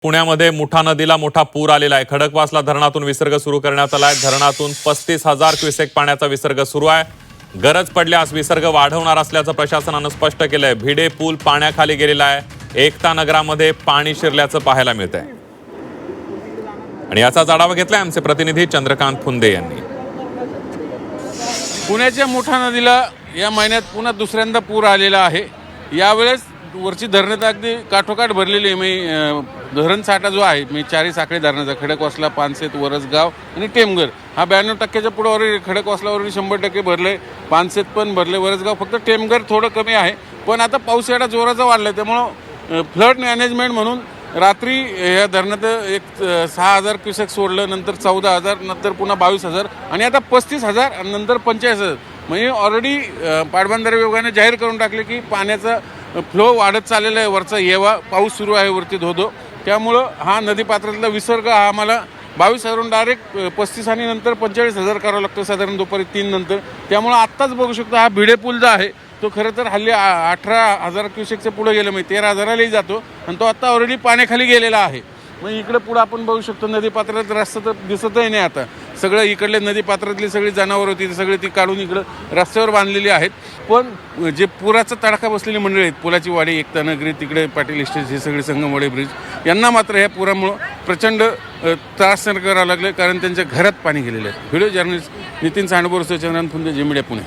पुण्यामध्ये मुठा नदीला मोठा पूर आलेला आहे। खडकवासला धरणातून विसर्ग सुरू करण्यात आला आहे। धरणातून 35,000 क्युसेक पाण्याचा विसर्ग सुरू आहे। गरज पडल्यास विसर्ग वाढवणार असल्याचं प्रशासनानं स्पष्ट केलंय। भिडे पूल पाण्याखाली गेलेला आहे। एकता नगरामध्ये पाणी शिरल्याचं पाहायला मिळतंय आणि याचा आढावा घेतलाय आमचे प्रतिनिधी चंद्रकांत फुंदे यांनी। पुण्याच्या मुठा नदीला या महिन्यात पुन्हा दुसऱ्यांदा पूर आलेला आहे। यावेळेस वरची धरणं अगदी काठोकाठ भरलेली आहे। धरण साठा जो आहे चारही साखळी धरणाचा खडकवासला, पानसेत, वरसगाव आणि टेमघर हा 92% पुढे खडकवासलावर 100% भरले, पानसेत पण भरले, वरसगाव फक्त टेमघर थोडं कमी आहे। पण आता पाऊस एवढा जोराचा वाढला त्यामुळं फ्लड मॅनेजमेंट म्हणून रात्री या धरणात 6,000 क्युसेक सोडलं, नंतर 14,000, नंतर पुन्हा 22,000 आणि आता 35,000 आणि नंतर 45,000 म्हणजे ऑलरेडी पाटबंधारे विभागाने जाहीर करून टाकले की पाण्याचा फ्लो वाढत चाललेला आहे। वरचा येवा पाऊस सुरू आहे वरती धोधो, त्यामुळं हा नदीपात्रातला विसर्ग हा आम्हाला 22,000 डायरेक्ट 35 आणि नंतर 45,000 करावं लागतं साधारण दुपारी 3 नंतर। त्यामुळं आत्ताच बघू शकतो हा भिडे पूल जो आहे तो खरं तर हल्ली 18,000 क्युसेकच्या पुढे गेलं, म्हणजे 13,000लाही जातो आणि तो आत्ता ऑलरेडी पाण्याखाली गेलेला आहे। मग इकडे पुढे आपण बघू शकतो नदीपात्रात रस्ता तर दिसतही नाही। आता सगळं इकडले नदीपात्रातली सगळी जनावरं होती सगळी ती काढून इकडं रस्त्यावर बांधलेली आहेत। पण जे पुराचा तडाखा बसलेली मंडळी आहेत, पुलाची वाडी, एकता नगरी, तिकडे पाटील इस्टेट, हे सगळे संगमवाडी ब्रिज, यांना मात्र ह्या पुरामुळं प्रचंड त्रास सहन करावा लागले, कारण त्यांच्या घरात पाणी गेलेलं आहे। व्हिडिओ जर्नलिस्ट नितीन सांडबोरसह चंद्रकांत फुंदे, झी मीडिया, पुणे।